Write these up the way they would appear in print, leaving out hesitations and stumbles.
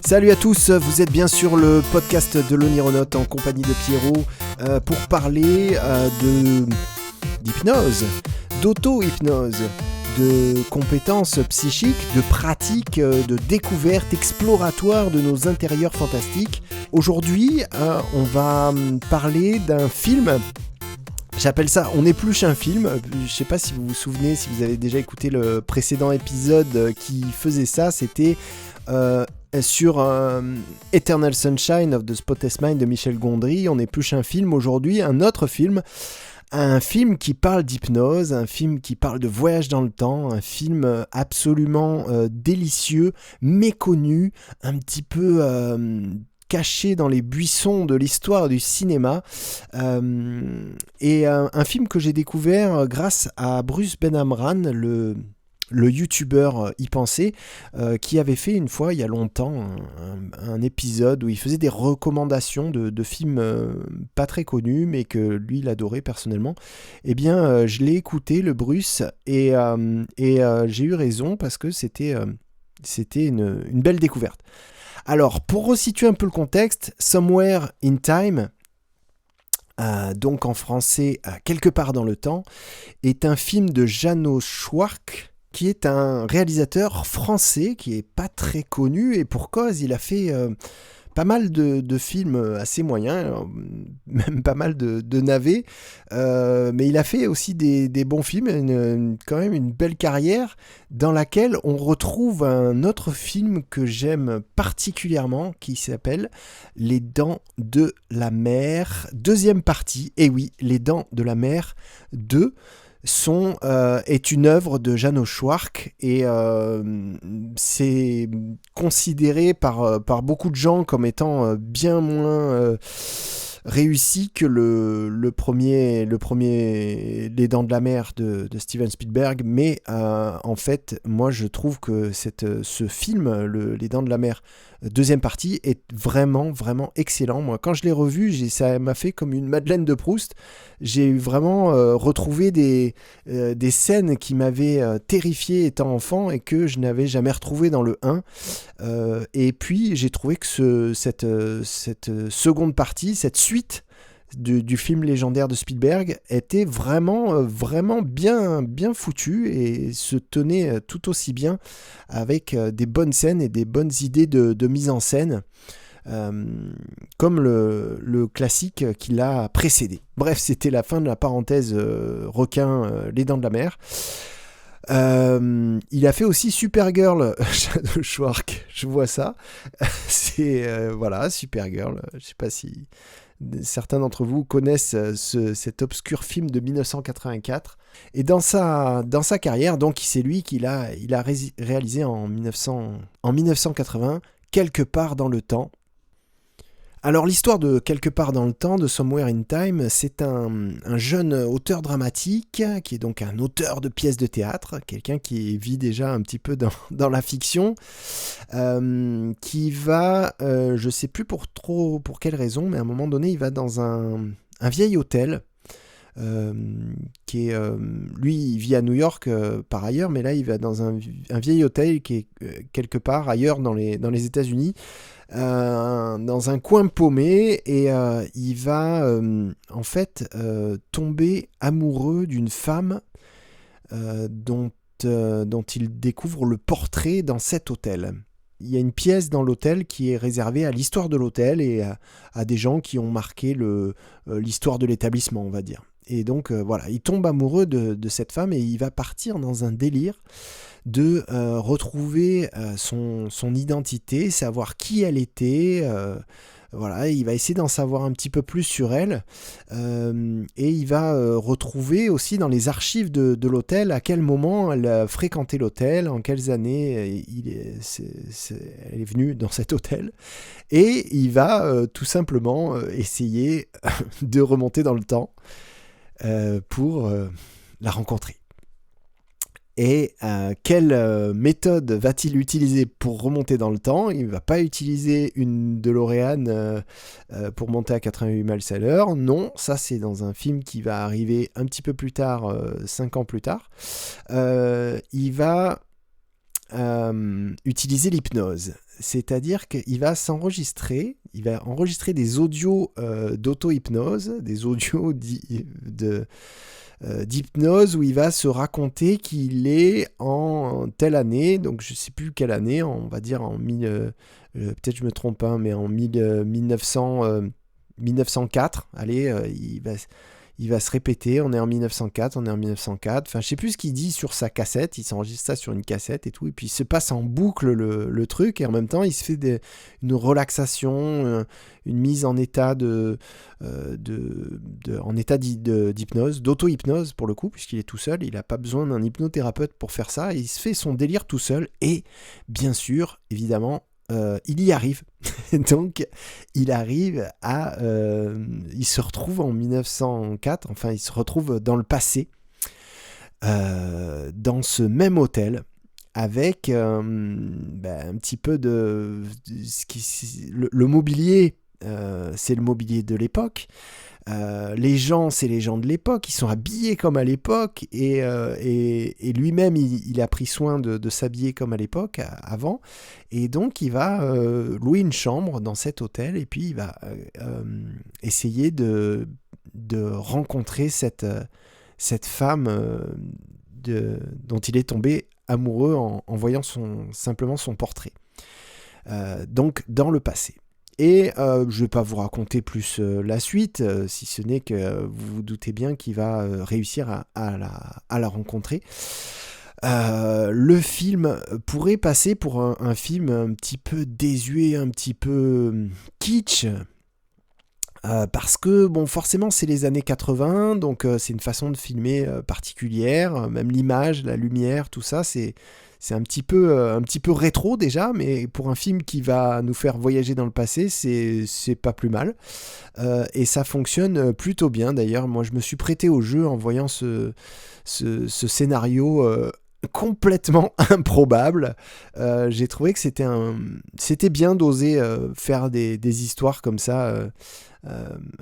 Salut à tous, vous êtes bien sur le podcast de l'Onironaute en compagnie de Pierrot pour parler d'hypnose, d'auto-hypnose, de compétences psychiques, de pratiques, de découvertes exploratoires de nos intérieurs fantastiques. Aujourd'hui, on va parler d'un film. J'appelle ça « On épluche un film ». Je sais pas si vous vous souvenez, si vous avez déjà écouté le précédent épisode qui faisait ça, c'était sur Eternal Sunshine of the Spotless Mind de Michel Gondry. On épluche un film aujourd'hui, un autre film. Un film qui parle d'hypnose, un film qui parle de voyage dans le temps, un film absolument délicieux, méconnu, un petit peu caché dans les buissons de l'histoire du cinéma, et un film que j'ai découvert grâce à Bruce Ben Amran, le youtubeur y pensé, qui avait fait une fois, il y a longtemps, un épisode où il faisait des recommandations de films pas très connus, mais que lui, il adorait personnellement. Eh bien, je l'ai écouté, le Bruce, et j'ai eu raison, parce que c'était une belle découverte. Alors, pour resituer un peu le contexte, Somewhere in Time, donc en français, Quelque part dans le temps, est un film de János Schwark, qui est un réalisateur français qui est pas très connu, et pour cause, il a fait pas mal de films assez moyens, même pas mal de navets, mais il a fait aussi des bons films, quand même une belle carrière, dans laquelle on retrouve un autre film que j'aime particulièrement, qui s'appelle Les Dents de la Mer, deuxième partie, et oui, Les Dents de la Mer 2, est une œuvre de János Schwark, et c'est considéré par beaucoup de gens comme étant bien moins réussi que le premier Les Dents de la Mer de Steven Spielberg, mais en fait moi je trouve que ce film, Les Dents de la Mer deuxième partie, est vraiment vraiment excellent. Moi quand je l'ai revu, ça m'a fait comme une Madeleine de Proust. J'ai vraiment retrouvé des scènes qui m'avaient terrifié étant enfant et que je n'avais jamais retrouvé dans le 1, et puis j'ai trouvé que cette seconde partie, cette suite du film légendaire de Spielberg était vraiment bien foutue et se tenait tout aussi bien, avec des bonnes scènes et des bonnes idées de mise en scène, comme le classique qui l'a précédé. Bref, c'était la fin de la parenthèse requin, Les Dents de la Mer. Il a fait aussi Supergirl, János Schwark, je vois ça. C'est voilà, Supergirl. Je sais pas si certains d'entre vous connaissent cet obscur film de 1984. Et dans sa carrière, donc c'est lui qui l'a réalisé en 1980, Quelque part dans le temps. Alors l'histoire de Quelque part dans le temps, de Somewhere in Time, c'est un jeune auteur dramatique, qui est donc un auteur de pièces de théâtre, quelqu'un qui vit déjà un petit peu dans la fiction, qui va, je ne sais plus pour quelle raison, mais à un moment donné, il va dans un vieil hôtel, qui est, lui il vit à New York par ailleurs, mais là il va dans un vieil hôtel qui est quelque part ailleurs dans les États-Unis, dans un coin paumé, et il va en fait tomber amoureux d'une femme dont il découvre le portrait dans cet hôtel. Il y a une pièce dans l'hôtel qui est réservée à l'histoire de l'hôtel et à des gens qui ont marqué l'histoire de l'établissement, on va dire. Et donc voilà, il tombe amoureux de cette femme, et il va partir dans un délire de retrouver son identité, savoir qui elle était. Voilà, il va essayer d'en savoir un petit peu plus sur elle, et il va retrouver aussi dans les archives de l'hôtel à quel moment elle a fréquenté l'hôtel, en quelles années elle est venue dans cet hôtel, et il va tout simplement essayer de remonter dans le temps pour la rencontrer. Et quelle méthode va-t-il utiliser pour remonter dans le temps ? Il ne va pas utiliser une DeLorean pour monter à 88 miles à l'heure. Non, ça c'est dans un film qui va arriver un petit peu plus tard, 5 ans plus tard. Il va utiliser l'hypnose. c'est-à-dire qu'il va enregistrer des audios d'auto-hypnose, des audios d'hypnose où il va se raconter qu'il est en telle année, donc je ne sais plus quelle année, on va dire peut-être je me trompe, hein, mais en 1904, allez, il va se répéter, on est en 1904, enfin je ne sais plus ce qu'il dit sur sa cassette, il s'enregistre ça sur une cassette et tout, et puis il se passe en boucle le truc, et en même temps il se fait une relaxation, une mise en état d'hypnose, d'auto-hypnose pour le coup, puisqu'il est tout seul, il n'a pas besoin d'un hypnothérapeute pour faire ça, il se fait son délire tout seul, et bien sûr, évidemment, il y arrive. Donc, il se retrouve en 1904, enfin, il se retrouve dans le passé, dans ce même hôtel, avec un petit peu le mobilier, c'est le mobilier de l'époque. Les gens, c'est les gens de l'époque, ils sont habillés comme à l'époque, et lui-même, il a pris soin de s'habiller comme à l'époque, avant, et donc il va louer une chambre dans cet hôtel, et puis il va essayer de rencontrer cette femme dont il est tombé amoureux en voyant simplement son portrait. Donc, dans le passé. Et je ne vais pas vous raconter plus la suite, si ce n'est que vous vous doutez bien qu'il va réussir à la rencontrer. Le film pourrait passer pour un film un petit peu désuet, un petit peu kitsch, parce que, bon, forcément, c'est les années 80, donc c'est une façon de filmer particulière, même l'image, la lumière, tout ça, c'est un petit peu rétro déjà, mais pour un film qui va nous faire voyager dans le passé, c'est pas plus mal. Et ça fonctionne plutôt bien d'ailleurs. Moi, je me suis prêté au jeu en voyant ce scénario complètement improbable. J'ai trouvé que c'était bien d'oser faire des histoires comme ça,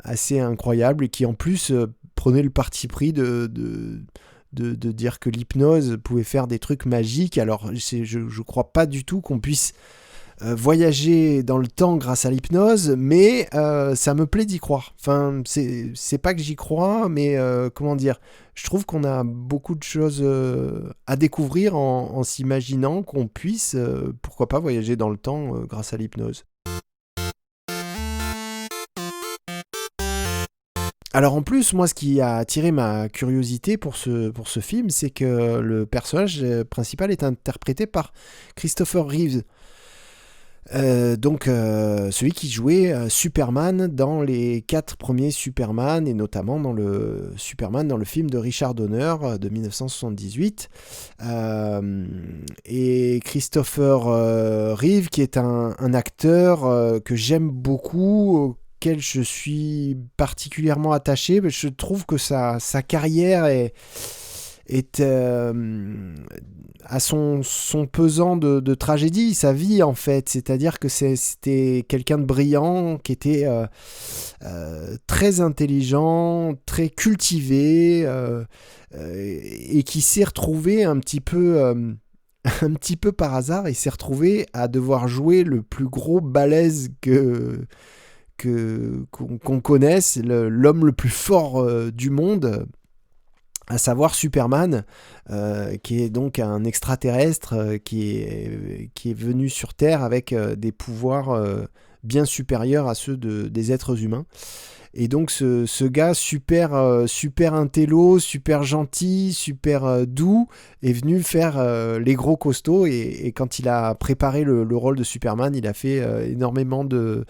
assez incroyables, et qui en plus prenaient le parti pris de dire que l'hypnose pouvait faire des trucs magiques. Alors je crois pas du tout qu'on puisse voyager dans le temps grâce à l'hypnose, mais ça me plaît d'y croire. Enfin, c'est pas que j'y crois, mais comment dire, je trouve qu'on a beaucoup de choses à découvrir en s'imaginant qu'on puisse, pourquoi pas, voyager dans le temps grâce à l'hypnose. Alors en plus, moi, ce qui a attiré ma curiosité pour ce film, c'est que le personnage principal est interprété par Christopher Reeves. Donc celui qui jouait Superman dans les 4 premiers Superman, et notamment dans le Superman dans le film de Richard Donner de 1978. Et Christopher Reeve, qui est un acteur que j'aime beaucoup, auquel je suis particulièrement attaché. Je trouve que sa carrière est à son pesant de tragédie, sa vie en fait, c'est-à-dire que c'était quelqu'un de brillant, qui était très intelligent, très cultivé, et qui s'est retrouvé un petit peu par hasard, il s'est retrouvé à devoir jouer le plus gros balèze qu'on connaisse, l'homme le plus fort du monde, à savoir Superman, qui est donc un extraterrestre qui est venu sur Terre avec des pouvoirs bien supérieurs à ceux des êtres humains. Et donc ce gars super intello, super gentil, super doux, est venu faire les gros costauds, et quand il a préparé le rôle de Superman, il a fait énormément de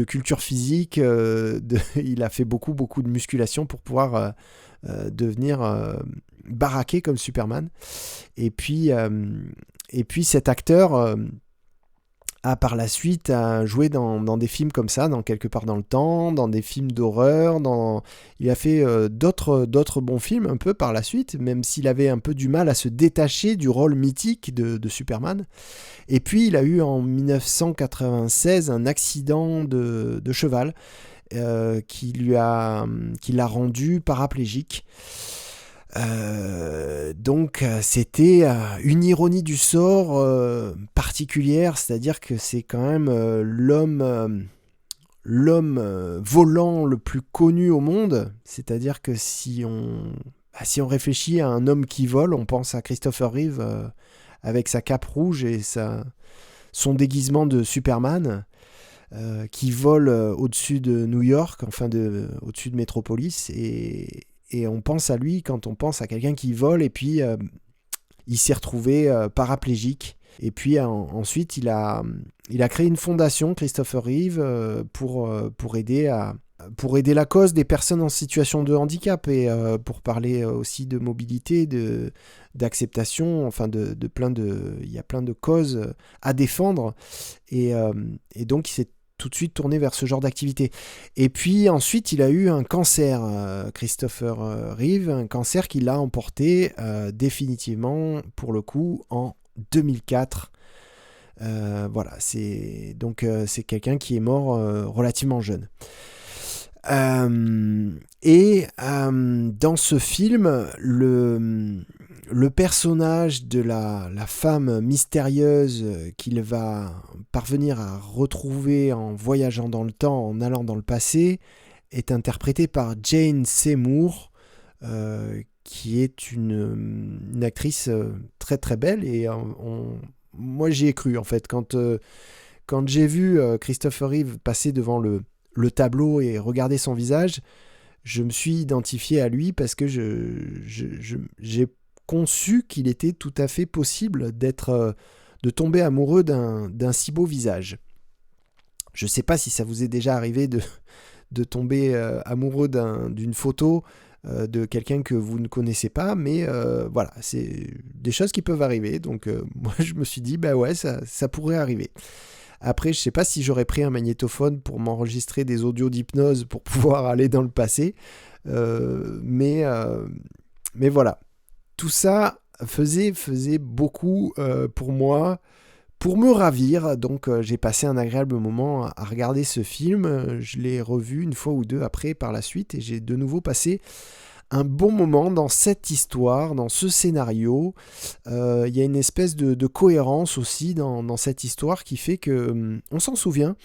culture physique, il a fait beaucoup de musculation pour pouvoir devenir baraqué comme Superman. Et puis cet acteur a par la suite joué dans des films comme ça, dans Quelque part dans le temps, dans des films d'horreur, il a fait d'autres bons films un peu par la suite, même s'il avait un peu du mal à se détacher du rôle mythique de Superman. Et puis il a eu en 1996 un accident de cheval qui l'a rendu paraplégique. Donc c'était une ironie du sort particulière, c'est-à-dire que c'est quand même l'homme volant le plus connu au monde, c'est-à-dire que si on réfléchit à un homme qui vole, on pense à Christopher Reeve avec sa cape rouge et son déguisement de Superman qui vole au-dessus de New York, au-dessus de Metropolis, et on pense à lui quand on pense à quelqu'un qui vole, et puis il s'est retrouvé paraplégique. Et puis ensuite, il a créé une fondation, Christopher Reeve, pour aider la cause des personnes en situation de handicap, et pour parler aussi de mobilité, d'acceptation, il y a plein de causes à défendre, et donc il s'est tout de suite tourné vers ce genre d'activité. Et puis ensuite, il a eu un cancer, Christopher Reeve, un cancer qui l'a emporté définitivement, pour le coup, en 2004. Voilà, c'est quelqu'un qui est mort relativement jeune. Dans ce film, le personnage de la femme mystérieuse qu'il va parvenir à retrouver en voyageant dans le temps, en allant dans le passé, est interprété par Jane Seymour, qui est une actrice très très belle, et moi j'y ai cru en fait quand j'ai vu Christopher Reeve passer devant le tableau et regarder son visage. Je me suis identifié à lui parce que j'ai conçu qu'il était tout à fait possible de tomber amoureux d'un si beau visage. Je ne sais pas si ça vous est déjà arrivé de tomber amoureux d'une photo de quelqu'un que vous ne connaissez pas, mais voilà, c'est des choses qui peuvent arriver. Donc moi je me suis dit, bah ouais, ça pourrait arriver. Après, je ne sais pas si j'aurais pris un magnétophone pour m'enregistrer des audios d'hypnose pour pouvoir aller dans le passé, mais voilà. Tout ça faisait beaucoup pour moi, pour me ravir. Donc j'ai passé un agréable moment à regarder ce film. Je l'ai revu une fois ou deux après par la suite, et j'ai de nouveau passé un bon moment dans cette histoire, dans ce scénario. Il y a une espèce de cohérence aussi dans cette histoire qui fait que on s'en souvient.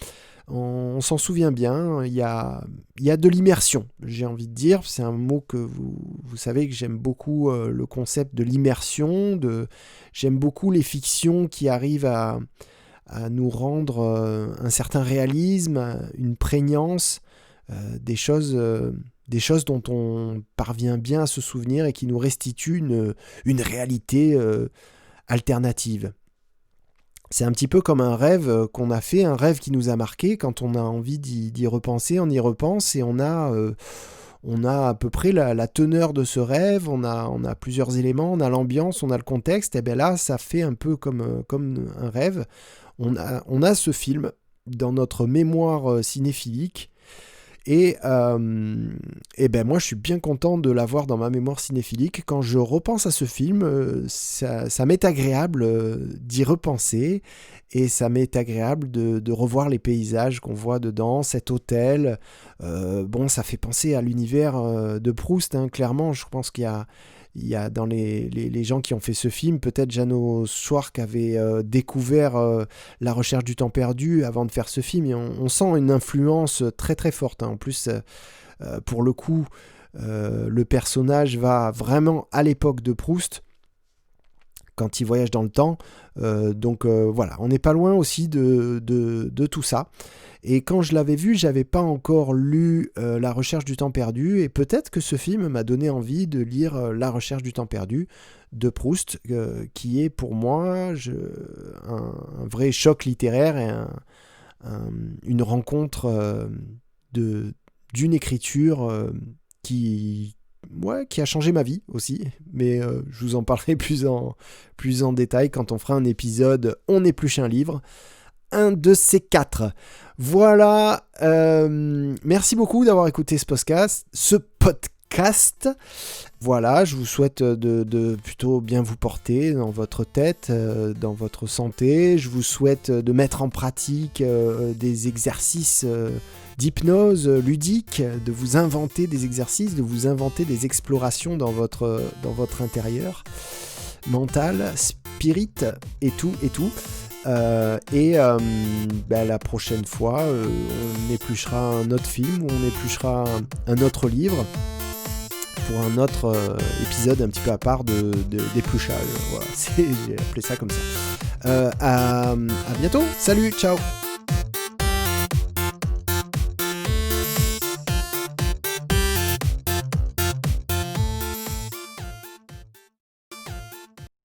On s'en souvient bien. Il y a de l'immersion, j'ai envie de dire. C'est un mot que vous savez que j'aime beaucoup, le concept de l'immersion. J'aime beaucoup les fictions qui arrivent à nous rendre un certain réalisme, une prégnance, des choses dont on parvient bien à se souvenir et qui nous restituent une réalité alternative. C'est un petit peu comme un rêve qu'on a fait, un rêve qui nous a marqué. Quand on a envie d'y repenser, on y repense, et on a à peu près la teneur de ce rêve, on a plusieurs éléments, on a l'ambiance, on a le contexte, et bien là, ça fait un peu comme un rêve. On a ce film dans notre mémoire cinéphilique, et ben moi je suis bien content de l'avoir dans ma mémoire cinéphilique. Quand je repense à ce film, ça m'est agréable d'y repenser, et ça m'est agréable de revoir les paysages qu'on voit dedans, cet hôtel. Ça fait penser à l'univers de Proust, hein, clairement. Je pense qu'il y a dans les gens qui ont fait ce film, peut-être Janos Schwark avait découvert La Recherche du temps perdu avant de faire ce film, et on sent une influence très très forte, hein. En plus, pour le coup, le personnage va vraiment à l'époque de Proust, quand il voyage dans le temps. Donc voilà, on n'est pas loin aussi de tout ça. Et quand je l'avais vu, j'avais pas encore lu La Recherche du temps perdu, et peut-être que ce film m'a donné envie de lire La Recherche du temps perdu de Proust, qui est pour moi un vrai choc littéraire, et une rencontre d'une écriture qui a changé ma vie aussi, mais je vous en parlerai plus en détail quand on fera un épisode On épluche un livre, un de ces 4. Voilà, merci beaucoup d'avoir écouté ce podcast, podcast. Voilà, je vous souhaite de plutôt bien vous porter dans votre tête, dans votre santé. Je vous souhaite de mettre en pratique des exercices d'hypnose ludique, de vous inventer des exercices, de vous inventer des explorations dans votre intérieur, mental, spirit et tout. La prochaine fois, on épluchera un autre film ou on épluchera un autre livre pour un autre épisode un petit peu à part d'épluchage. Voilà, j'ai appelé ça comme ça. À bientôt, salut, ciao.